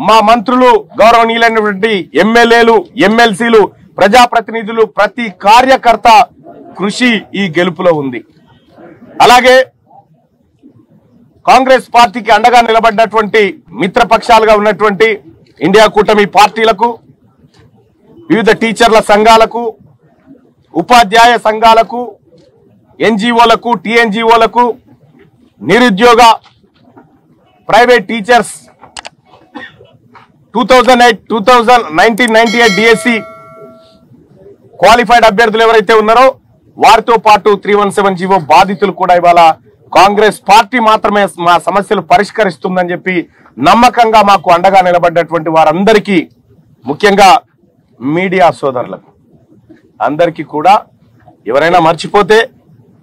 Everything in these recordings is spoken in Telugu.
మా మంత్రులు గౌరవనీయులైనటువంటి ఎమ్మెల్యేలు ఎమ్మెల్సీలు ప్రజాప్రతినిధులు ప్రతి కార్యకర్త కృషి ఈ గెలుపులో ఉంది। అలాగే కాంగ్రెస్ పార్టీకి అండగా నిలబడ్డటువంటి మిత్రపక్షాలుగా ఉన్నటువంటి ఇండియా కూటమి పార్టీలకు, వివిధ టీచర్ల సంఘాలకు, ఉపాధ్యాయ సంఘాలకు, ఎన్జిఓలకు, టిఎన్జిఓలకు, నిరుద్యోగ ప్రైవేట్ టీచర్స్ 1998 డిఎస్సి క్వాలిఫైడ్ అభ్యర్థులు ఎవరైతే ఉన్నారో వారితో పాటు 317 జీవో బాధితులు కూడా ఇవాళ కాంగ్రెస్ పార్టీ మాత్రమే మా సమస్యలు పరిష్కరిస్తుందని చెప్పి నమ్మకంగా మాకు అండగా నిలబడ్డటువంటి వారందరికీ, ముఖ్యంగా మీడియా సోదరులకు అందరికీ కూడా ఎవరైనా మర్చిపోతే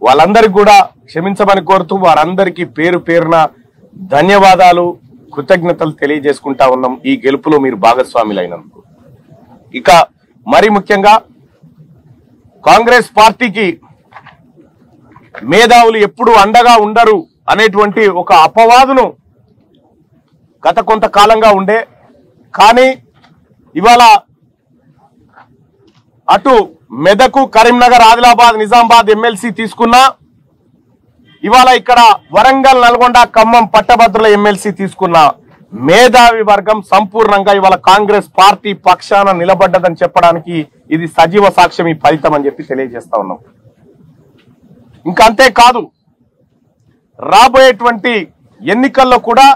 వాళ్ళందరికీ కూడా క్షమించమని కోరుతూ వారందరికీ పేరు పేరున ధన్యవాదాలు కృతజ్ఞతలు తెలియజేసుకుంటా ఉన్నాం ఈ గెలుపులో మీరు భాగస్వాములైనందుకు। ఇక మరి ముఖ్యంగా కాంగ్రెస్ పార్టీకి మేధావులు ఎప్పుడు అండగా ఉండరు అనేటువంటి ఒక అపవాదును గత కొంతకాలంగా ఉండే, కానీ ఇవాళ అటు మెదకు, కరీంనగర్, ఆదిలాబాద్, నిజామాబాద్ ఎమ్మెల్సీ తీసుకున్నా, ఇవాళ ఇక్కడ వరంగల్, నల్గొండ, ఖమ్మం పట్టభద్రుల ఎమ్మెల్సీ తీసుకున్న మేధావి వర్గం సంపూర్ణంగా ఇవాళ కాంగ్రెస్ పార్టీ పక్షాన నిలబడ్డదని చెప్పడానికి ఇది సజీవ సాక్ష్యం ఈ ఫలితం అని చెప్పి తెలియజేస్తా ఉన్నాం। ఇంకా అంతేకాదు రాబోయేటువంటి ఎన్నికల్లో కూడా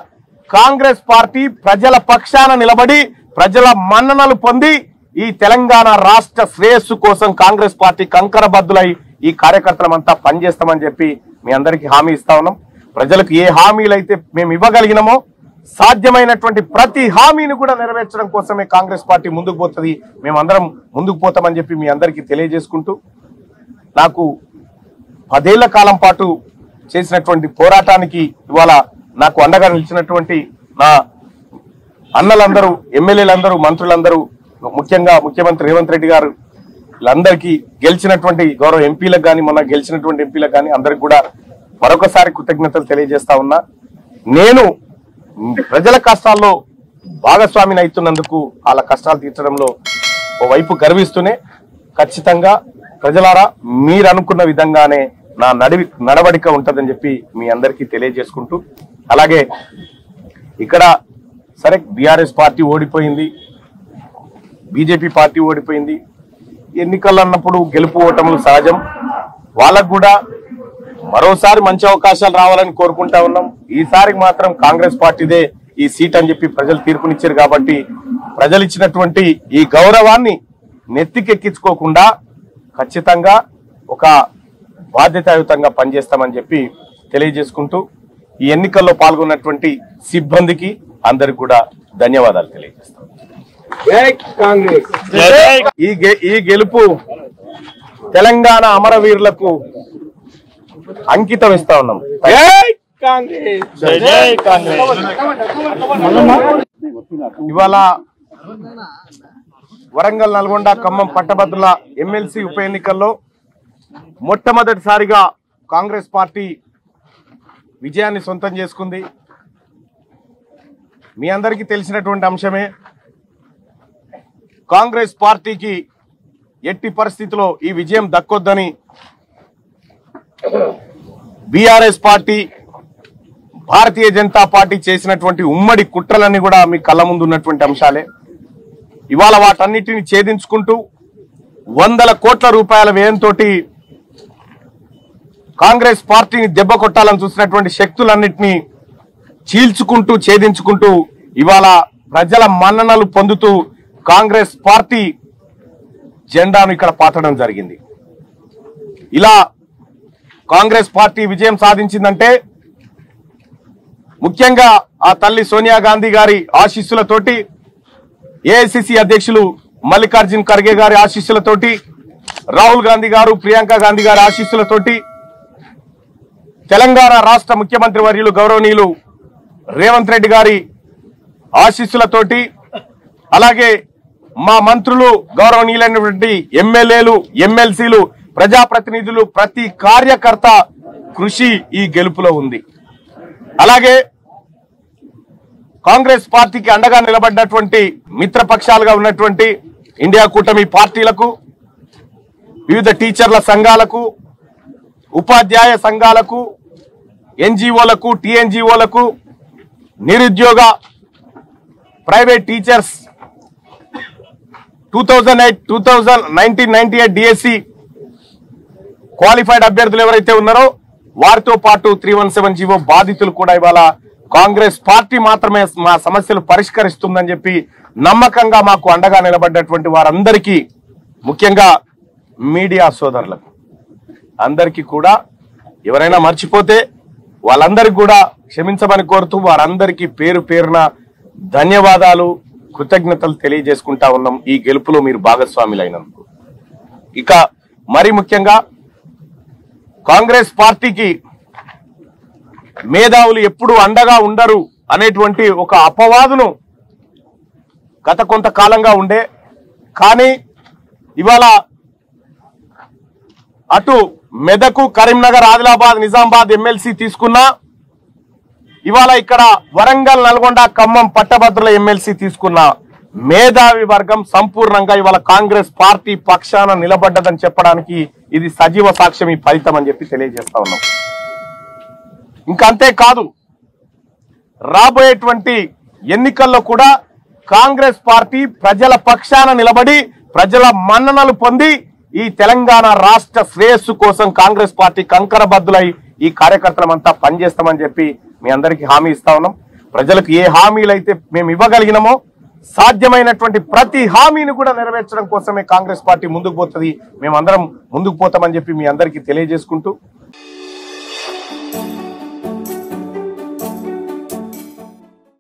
కాంగ్రెస్ పార్టీ ప్రజల పక్షాన నిలబడి ప్రజల మన్ననలు పొంది ఈ తెలంగాణ రాష్ట్ర శ్రేయస్సు కోసం కాంగ్రెస్ పార్టీ కంకరబద్దులై ఈ కార్యకర్తలమంతా పనిచేస్తామని చెప్పి మీ అందరికీ హామీ ఇస్తా ఉన్నాం। ప్రజలకు ఏ హామీలైతే మేము ఇవ్వగలిగినామో సాధ్యమైనటువంటి ప్రతి హామీని కూడా నెరవేర్చడం కోసమే కాంగ్రెస్ పార్టీ ముందుకు పోతుంది, మేమందరం ముందుకు పోతామని చెప్పి మీ అందరికీ తెలియజేసుకుంటూ, నాకు 10 ఏళ్ల కాలం పాటు చేసినటువంటి పోరాటానికి ఇవాళ నాకు అండగా నిలిచినటువంటి నా అన్నలందరూ, ఎమ్మెల్యేలందరూ, మంత్రులందరూ, ముఖ్యంగా ముఖ్యమంత్రి రేవంత్ రెడ్డి గారు, వీళ్ళందరికీ గెలిచినటువంటి గౌరవ ఎంపీలకు కానీ మొన్న గెలిచినటువంటి ఎంపీలకు కానీ అందరికి కూడా మరొకసారి కృతజ్ఞతలు తెలియజేస్తా ఉన్నా। నేను ప్రజల కష్టాల్లో భాగస్వామిని అవుతున్నందుకు వాళ్ళ కష్టాలు తీర్చడంలో ఓవైపు గర్విస్తూనే ఖచ్చితంగా ప్రజలారా మీరు అనుకున్న విధంగానే నా నడవడిక ఉంటుందని చెప్పి మీ అందరికీ తెలియజేసుకుంటూ, అలాగే ఇక్కడ సరే బీఆర్ఎస్ పార్టీ ఓడిపోయింది, బీజేపీ పార్టీ ఓడిపోయింది, ఎన్నికలు అన్నప్పుడు గెలుపు ఓటములు సహజం, వాళ్ళకు కూడా మరోసారి మంచి అవకాశాలు రావాలని కోరుకుంటా ఉన్నాం। ఈసారి మాత్రం కాంగ్రెస్ పార్టీదే ఈ సీట్ అని చెప్పి ప్రజలు తీర్పునిచ్చారు కాబట్టి ప్రజలు ఇచ్చినటువంటి ఈ గౌరవాన్ని నెత్తికెక్కించుకోకుండా ఖచ్చితంగా ఒక బాధ్యతాయుతంగా పనిచేస్తామని చెప్పి తెలియజేసుకుంటూ ఈ ఎన్నికల్లో పాల్గొన్నటువంటి సిబ్బందికి అందరికి కూడా ధన్యవాదాలు తెలియజేస్తాం। ఈ గెలుపు తెలంగాణ అమరవీరులకు అంకితం ఇస్తా ఉన్నాం। ఇవాళ వరంగల్, నల్గొండ, ఖమ్మం పట్టభద్రుల ఎమ్మెల్సీ ఉప ఎన్నికల్లో మొట్టమొదటిసారిగా కాంగ్రెస్ పార్టీ విజయాన్ని సొంతం చేసుకుంది। మీ అందరికీ తెలిసినటువంటి అంశమే, కాంగ్రెస్ పార్టీకి ఎట్టి పరిస్థితిలో ఈ విజయం దక్కొద్దని BRS party, Bharatiya Janata party చేసినటువంటి ఉమ్మడి కుట్రలన్నీ కూడా మీ కళ్ళ ముందు ఉన్నటువంటి అంశాలే। ఇవాళ వాటన్నిటిని ఛేదించుకుంటూ 100 కోట్ల రూపాయల వ్యయంతో కాంగ్రెస్ పార్టీని దెబ్బ కొట్టాలని చూసినటువంటి శక్తులన్నింటినీ చీల్చుకుంటూ ఛేదించుకుంటూ ఇవాళ ప్రజల మన్ననలు పొందుతూ కాంగ్రెస్ పార్టీ జెండాను ఇక్కడ పాతడం జరిగింది। ఇలా కాంగ్రెస్ పార్టీ విజయం సాధించిందంటే ముఖ్యంగా ఆ తల్లి సోనియా గాంధీ గారి ఆశీస్సులతోటి, ఏఐసిసి అధ్యక్షులు మల్లికార్జున్ ఖర్గే గారి ఆశీస్సులతోటి, రాహుల్ గాంధీ గారు, ప్రియాంక గాంధీ గారి ఆశీస్సులతోటి, తెలంగాణ రాష్ట్ర ముఖ్యమంత్రి వర్యులు గౌరవనీయులు రేవంత్ రెడ్డి గారి ఆశీస్సులతోటి, అలాగే మా మంత్రులు గౌరవనీయులైనటువంటి ఎమ్మెల్యేలు ఎమ్మెల్సీలు ప్రజాప్రతినిధులు ప్రతి కార్యకర్త కృషి ఈ గెలుపులో ఉంది। అలాగే కాంగ్రెస్ పార్టీకి అండగా నిలబడినటువంటి మిత్రపక్షాలుగా ఉన్నటువంటి ఇండియా కూటమి పార్టీలకు, వివిధ టీచర్ల సంఘాలకు, ఉపాధ్యాయ సంఘాలకు, ఎన్జిఓలకు, టిఎన్జిఓలకు, నిరుద్యోగ ప్రైవేట్ టీచర్స్ 1998 డిఎస్సి క్వాలిఫైడ్ అభ్యర్థులు ఎవరైతే ఉన్నారో వారితో పాటు 317 జీవో బాధితులు కూడా ఇవాళ కాంగ్రెస్ పార్టీ మాత్రమే మా సమస్యలు పరిష్కరిస్తుందని చెప్పి నమ్మకంగా మాకు అండగా నిలబడ్డటువంటి వారందరికీ, ముఖ్యంగా మీడియా సోదరులకు అందరికీ కూడా, ఎవరైనా మర్చిపోతే వాళ్ళందరికీ కూడా క్షమించమని కోరుతూ వారందరికీ పేరు పేరున ధన్యవాదాలు, కృతజ్ఞతలు తెలియజేసుకుంటా ఉన్నాం ఈ గెలుపులో మీరు భాగస్వాములైనందుకు. ఇక మరి ముఖ్యంగా కాంగ్రెస్ పార్టీకి మేధావులు ఎప్పుడు అండగా ఉండరు అనేటువంటి ఒక అపవాదును గత కొంతకాలంగా ఉండే, కానీ ఇవాళ అటు మెదకు, కరీంనగర్, ఆదిలాబాద్, నిజామాబాద్ ఎమ్మెల్సీ తీసుకున్నా, ఇవాళ ఇక్కడ వరంగల్, నల్గొండ, ఖమ్మం పట్టభద్రుల ఎమ్మెల్సీ తీసుకున్న మేధావి వర్గం సంపూర్ణంగా ఇవాళ కాంగ్రెస్ పార్టీ పక్షాన నిలబడ్డదని చెప్పడానికి ఇది సజీవ సాక్ష్యం, ఈ ఫలితం అని చెప్పి తెలియజేస్తా ఉన్నాం. ఇంకా అంతేకాదు, రాబోయేటువంటి ఎన్నికల్లో కూడా కాంగ్రెస్ పార్టీ ప్రజల పక్షాన నిలబడి ప్రజల మన్ననలు పొంది ఈ తెలంగాణ రాష్ట్ర శ్రేయస్సు కోసం కాంగ్రెస్ పార్టీ కంకరబద్దులై ఈ కార్యకర్తలమంతా పనిచేస్తామని చెప్పి మీ అందరికీ హామీ ఇస్తా ఉన్నాం. ప్రజలకు ఏ హామీలైతే మేము ఇవ్వగలిగినామో సాధ్యమైనటువంటి ప్రతి హామీని కూడా నెరవేర్చడం కోసమే కాంగ్రెస్ పార్టీ ముందుకు పోతుంది, మేమందరం ముందుకు పోతామని చెప్పి మీ అందరికీ తెలియజేసుకుంటూ